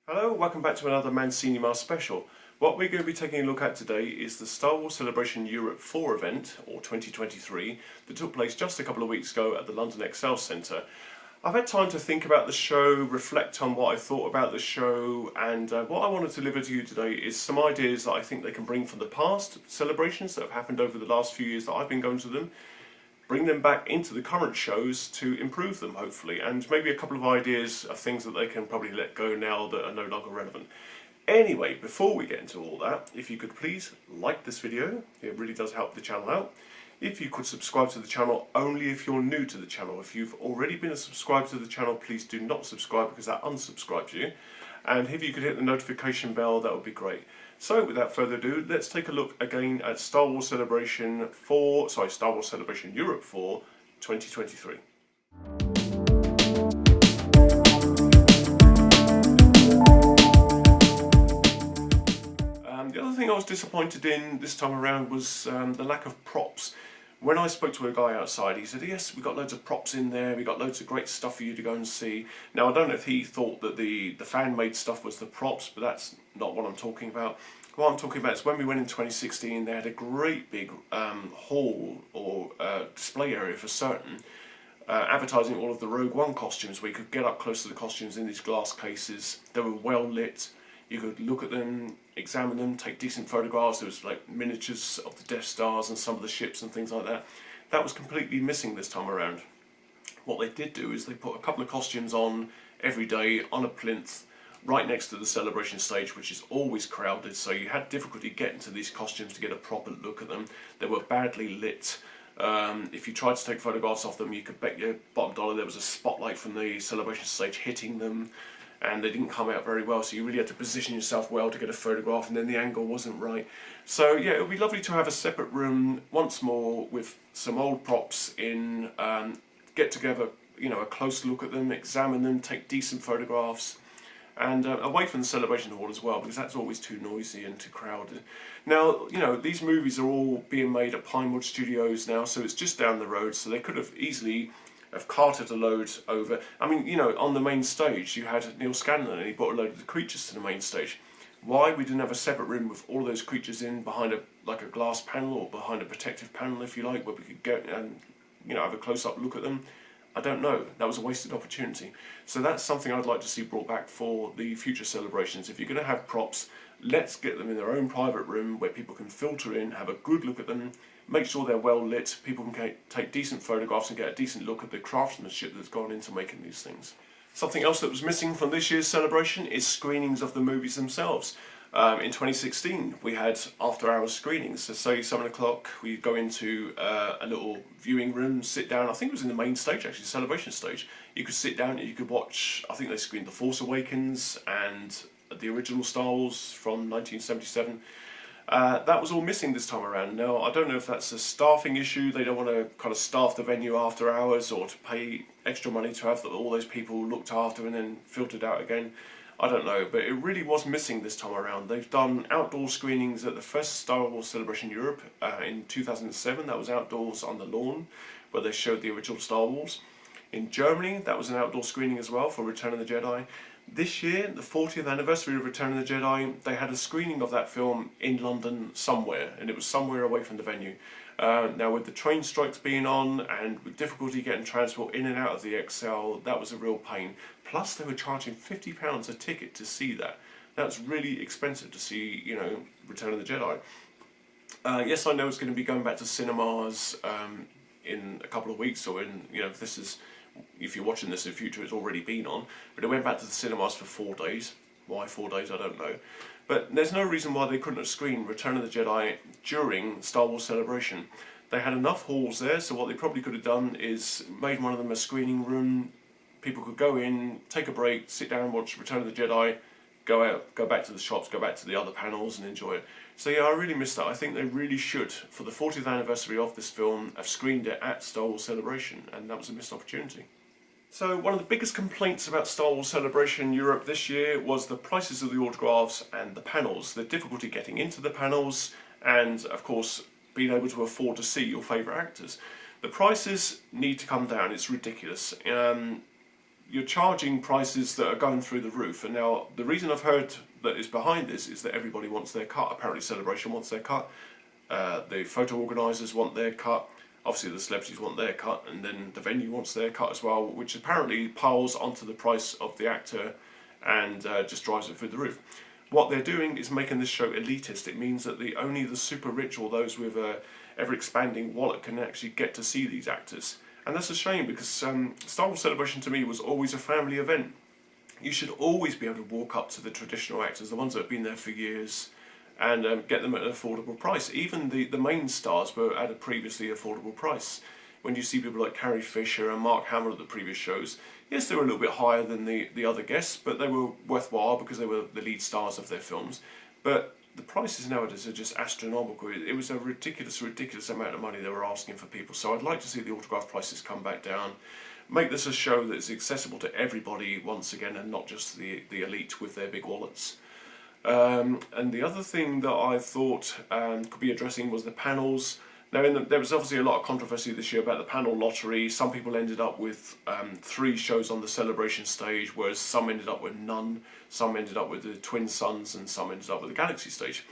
Hello, welcome back to another Mancinima special. What we're going to be taking a look at today is the Star Wars Celebration Europe 4 event, or 2023, that took place just a couple of weeks ago at the London Excel Centre. I've had time to think about the show, reflect on what I thought about the show, and what I wanted to deliver to you today is some ideas that I think they can bring from the past celebrations that have happened over the last few years that I've been going to them, bring them back into the current shows to improve them, hopefully, and maybe a couple of ideas of things that they can probably let go now that are no longer relevant. Anyway, before we get into all that, if you could please like this video, it really does help the channel out. If you could subscribe to the channel only if you're new to the channel. If you've already been a subscriber to the channel, please do not subscribe because that unsubscribes you. And if you could hit the notification bell, that would be great. So without further ado, let's take a look again at Star Wars Celebration Europe 4 2023. The other thing I was disappointed in this time around was the lack of props. When I spoke to a guy outside, he said, yes, we've got loads of props in there, we've got loads of great stuff for you to go and see. Now, I don't know if he thought that the fan-made stuff was the props, but that's not what I'm talking about. What I'm talking about is when we went in 2016, they had a great big hall or display area for certain, advertising all of the Rogue One costumes, where you could get up close to the costumes in these glass cases. They were well lit. You could look at them, examine them, take decent photographs. There was like miniatures of the Death Stars and some of the ships and things like that. That was completely missing this time around. What they did do is they put a couple of costumes on every day on a plinth right next to the celebration stage, which is always crowded, so you had difficulty getting to these costumes to get a proper look at them. They were badly lit. If you tried to take photographs of them, you could bet your bottom dollar there was a spotlight from the celebration stage hitting them, and they didn't come out very well, so you really had to position yourself well to get a photograph, and then the angle wasn't right. So yeah, it would be lovely to have a separate room once more with some old props in, get together, you know, a close look at them, examine them, take decent photographs, and away from the celebration hall as well, because that's always too noisy and too crowded. Now, you know, these movies are all being made at Pinewood Studios now, so it's just down the road, so they could have easily have carted a load over. I mean, you know, on the main stage you had Neil Scanlon and he brought a load of the creatures to the main stage. Why we didn't have a separate room with all those creatures in behind a glass panel, or behind a protective panel if you like, where we could go and, you know, have a close-up look at them, I don't know. That was a wasted opportunity. So that's something I'd like to see brought back for the future celebrations. If you're going to have props, let's get them in their own private room where people can filter in, have a good look at them, make sure they're well lit, people can take decent photographs and get a decent look at the craftsmanship that's gone into making these things. Something else that was missing from this year's celebration is screenings of the movies themselves. In 2016 we had after hours screenings, so say 7 o'clock we go into a little viewing room, sit down. I think it was in the main stage actually, celebration stage. You could sit down and you could watch, I think they screened The Force Awakens and the original Star Wars from 1977. That was all missing this time around. Now, I don't know if that's a staffing issue, they don't want to kind of staff the venue after hours, or to pay extra money to have all those people looked after and then filtered out again. I don't know, but it really was missing this time around. They've done outdoor screenings at the first Star Wars Celebration Europe in 2007. That was outdoors on the lawn, where they showed the original Star Wars. In Germany, that was an outdoor screening as well for Return of the Jedi. This year, the 40th anniversary of Return of the Jedi, they had a screening of that film in London somewhere, and it was somewhere away from the venue. Now, with the train strikes being on and with difficulty getting transport in and out of the ExCeL, that was a real pain. Plus, they were charging £50 a ticket to see that. That's really expensive to see, you know, Return of the Jedi. Yes, I know it's going to be going back to cinemas in a couple of weeks, or in, you know, if you're watching this in the future, it's already been on, but it went back to the cinemas for 4 days. Why 4 days, I don't know. But there's no reason why they couldn't have screened Return of the Jedi during Star Wars Celebration. They had enough halls there, so what they probably could have done is made one of them a screening room. People could go in, take a break, sit down and watch Return of the Jedi, go out, go back to the shops, go back to the other panels and enjoy it. So yeah, I really missed that. I think they really should, for the 40th anniversary of this film, have screened it at Star Wars Celebration, and that was a missed opportunity. So one of the biggest complaints about Star Wars Celebration Europe this year was the prices of the autographs and the panels, the difficulty getting into the panels, and of course being able to afford to see your favourite actors. The prices need to come down, it's ridiculous. you're charging prices that are going through the roof. And now the reason I've heard that is behind this is that everybody wants their cut. Apparently Celebration wants their cut. The photo organisers want their cut. Obviously the celebrities want their cut, and then the venue wants their cut as well, which apparently piles onto the price of the actor and just drives it through the roof. What they're doing is making this show elitist. It means that only the super rich or those with a ever-expanding wallet can actually get to see these actors. And that's a shame, because Star Wars Celebration to me was always a family event. You should always be able to walk up to the traditional actors, the ones that have been there for years, and get them at an affordable price. Even the main stars were at a previously affordable price. When you see people like Carrie Fisher and Mark Hamill at the previous shows, yes, they were a little bit higher than the other guests, but they were worthwhile because they were the lead stars of their films. But the prices nowadays are just astronomical. It was a ridiculous amount of money they were asking for people. So I'd like to see the autograph prices come back down. Make this a show that's accessible to everybody once again, and not just the elite with their big wallets. And the other thing that I thought could be addressing was the panels. Now, there was obviously a lot of controversy this year about the panel lottery. Some people ended up with 3 shows on the Celebration stage, whereas some ended up with none. Some ended up with the Twin Suns, and some ended up with the Galaxy stage.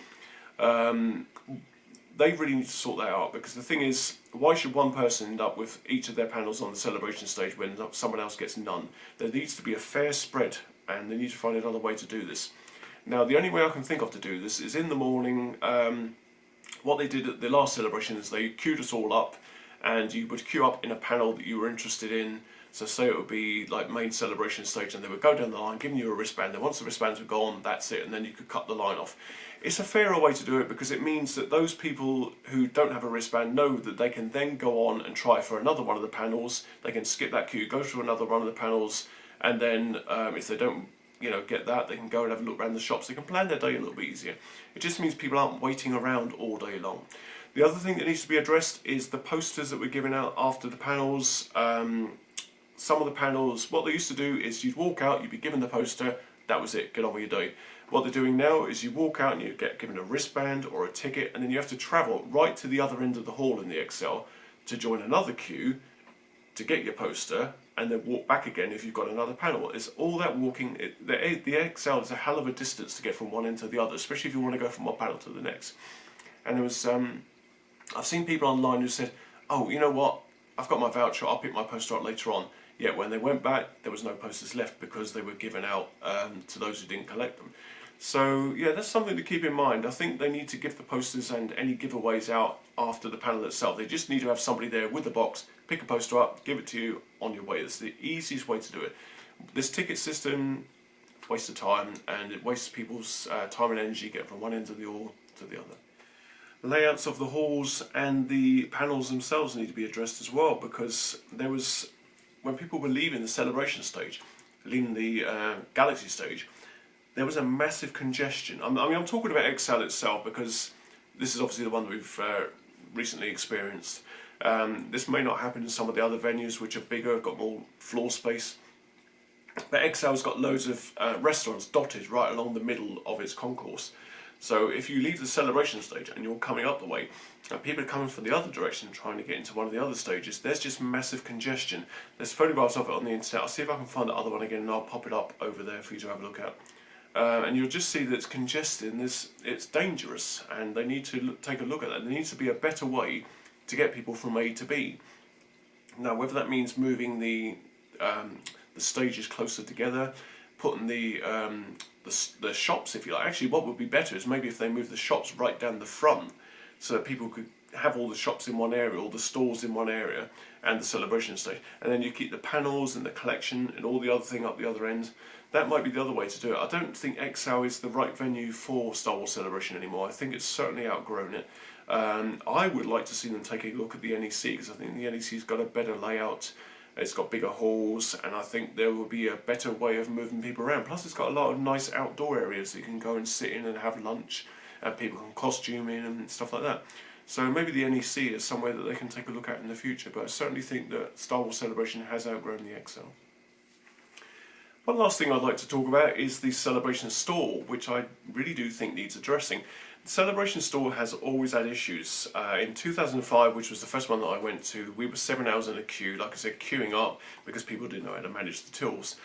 They really need to sort that out, because the thing is, why should one person end up with each of their panels on the Celebration stage when someone else gets none? There needs to be a fair spread, and they need to find another way to do this. Now, the only way I can think of to do this is in the morning. What they did at the last Celebration is they queued us all up, and you would queue up in a panel that you were interested in. So say it would be like main Celebration stage, and they would go down the line giving you a wristband, and once the wristbands were gone, that's it, and then you could cut the line off. It's a fairer way to do it, because it means that those people who don't have a wristband know that they can then go on and try for another one of the panels. They can skip that queue, go through another one of the panels, and then if they don't get that, they can go and have a look around the shops. They can plan their day a little bit easier. It just means people aren't waiting around all day long. The other thing that needs to be addressed is the posters that we're giving out after the panels. Some of the panels, what they used to do is you'd walk out, you'd be given the poster, that was it, get on with your day. What they're doing now is you walk out and you get given a wristband or a ticket, and then you have to travel right to the other end of the hall in the Excel to join another queue to get your poster, and then walk back again if you've got another panel. It's all that walking. The Excel is a hell of a distance to get from one end to the other, especially if you want to go from one panel to the next. And there was, I've seen people online who said, oh, you know what, I've got my voucher, I'll pick my poster up later on. Yet when they went back, there was no posters left because they were given out to those who didn't collect them. So yeah, that's something to keep in mind. I think they need to give the posters and any giveaways out after the panel itself. They just need to have somebody there with the box, pick a poster up, give it to you on your way. It's the easiest way to do it. This ticket system, waste of time, and it wastes people's time and energy getting from one end of the hall to the other. Layouts of the halls and the panels themselves need to be addressed as well, because there was, when people were leaving the Celebration stage, leaving the Galaxy stage, there was a massive congestion. I mean, I'm talking about Excel itself because this is obviously the one that we've recently experienced. This may not happen in some of the other venues which are bigger, got more floor space. But Excel's got loads of restaurants dotted right along the middle of its concourse. So if you leave the Celebration stage and you're coming up the way, and people are coming from the other direction trying to get into one of the other stages, there's just massive congestion. There's photographs of it on the internet. I'll see if I can find the other one again, and I'll pop it up over there for you to have a look at. And you'll just see that it's congested and it's dangerous, and they need to take a look at that. There needs to be a better way to get people from A to B. Now, whether that means moving the stages closer together, putting the shops, if you like. Actually, what would be better is maybe if they move the shops right down the front, so that people could have all the shops in one area, all the stores in one area, and the Celebration stage. And then you keep the panels and the collection and all the other thing up the other end. That might be the other way to do it. I don't think XL is the right venue for Star Wars Celebration anymore. I think it's certainly outgrown it. I would like to see them take a look at the NEC, because I think the NEC's got a better layout, it's got bigger halls, and I think there will be a better way of moving people around. Plus it's got a lot of nice outdoor areas that you can go and sit in and have lunch, and people can costume in and stuff like that. So maybe the NEC is somewhere that they can take a look at in the future, but I certainly think that Star Wars Celebration has outgrown the XL. One last thing I'd like to talk about is the Celebration store, which I really do think needs addressing. The Celebration store has always had issues. In 2005, which was the first one that I went to, we were 7 hours in a queue, like I said, queuing up because people didn't know how to manage the tills.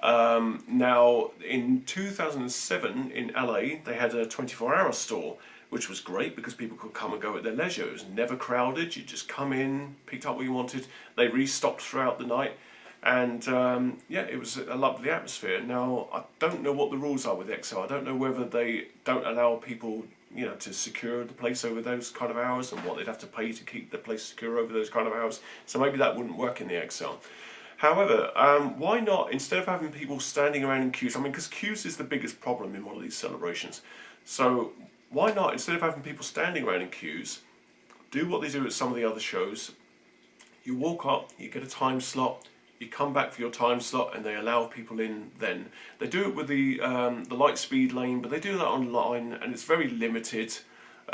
Now, in 2007 in LA, they had a 24-hour store, which was great because people could come and go at their leisure. It was never crowded. You just come in, picked up what you wanted. They restocked throughout the night. And yeah, it was a lovely atmosphere. Now, I don't know what the rules are with XL. I don't know whether they don't allow people, you know, to secure the place over those kind of hours and what they'd have to pay to keep the place secure over those kind of hours. So maybe that wouldn't work in the XL. However, why not, instead of having people standing around in queues, I mean, because queues is the biggest problem in one of these celebrations. So why not, instead of having people standing around in queues, do what they do at some of the other shows. You walk up, you get a time slot, you come back for your time slot, and they allow people in then. They do it with the light speed lane, but they do that online, and it's very limited.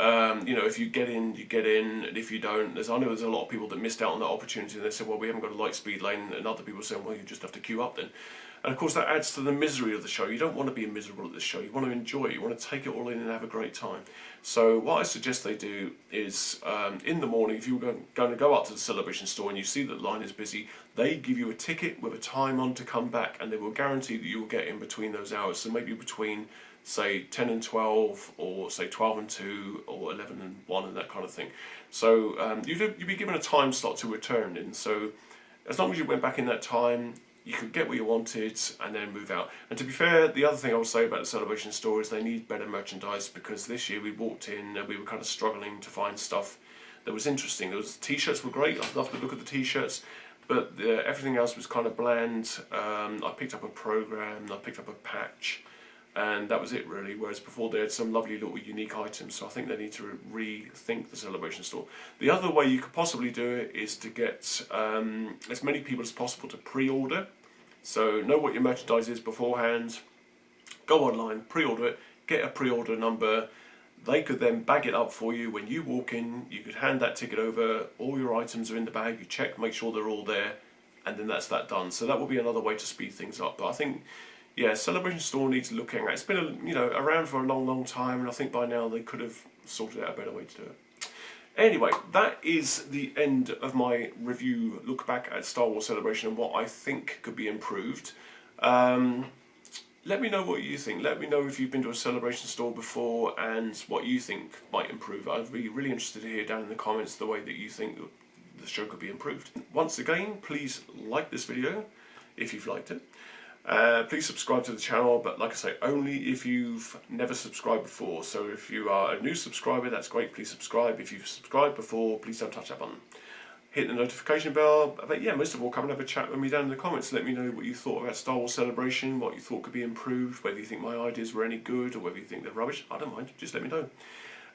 You know, if you get in, you get in, and if you don't, I know there's a lot of people that missed out on that opportunity, and they said, well, we haven't got a light speed lane, and other people saying, well, you just have to queue up then. And of course that adds to the misery of the show. You don't want to be miserable at this show, you want to enjoy it, you want to take it all in and have a great time. So what I suggest they do is, in the morning, if you're going to go up to the Celebration store and you see that the line is busy, they give you a ticket with a time on to come back, and they will guarantee that you will get in between those hours. So maybe between, say, 10 and 12, or say 12 and 2, or 11 and 1, and that kind of thing. So you'd be given a time slot to return in. So as long as you went back in that time, you could get what you wanted and then move out. And to be fair, the other thing I will say about the Celebration store is they need better merchandise, because this year we walked in and we were kind of struggling to find stuff that was interesting. There was t-shirts were great. I loved the look of the t-shirts, but everything else was kind of bland. I picked up a program, I picked up a patch, and that was it really. Whereas before they had some lovely little unique items. So I think they need to rethink the Celebration store. The other way you could possibly do it is to get as many people as possible to pre-order. So know what your merchandise is beforehand, go online, pre-order it, get a pre-order number. They could then bag it up for you when you walk in. You could hand that ticket over, all your items are in the bag, you check, make sure they're all there, and then that's that done. So that will be another way to speed things up. But I think, yeah, Celebration store needs looking at. It's been around for a long time, and I think by now they could have sorted out a better way to do it. Anyway, that is the end of my review look back at Star Wars Celebration and what I think could be improved. Let me know what you think. Let me know if you've been to a Celebration store before and what you think might improve. I'd be really interested to hear down in the comments the way that you think the show could be improved. Once again, please like this video if you've liked it. Please subscribe to the channel, but like I say, only if you've never subscribed before. So if you are a new subscriber, that's great, please subscribe. If you've subscribed before, please don't touch that button. Hit the notification bell, but yeah, most of all, come and have a chat with me down in the comments. Let me know what you thought about Star Wars Celebration, what you thought could be improved, whether you think my ideas were any good or whether you think they're rubbish. I don't mind, just let me know.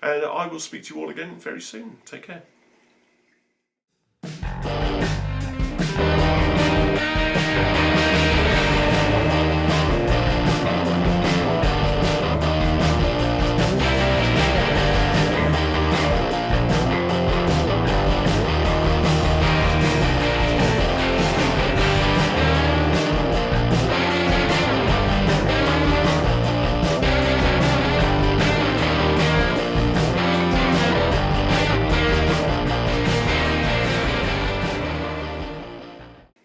And I will speak to you all again very soon. Take care.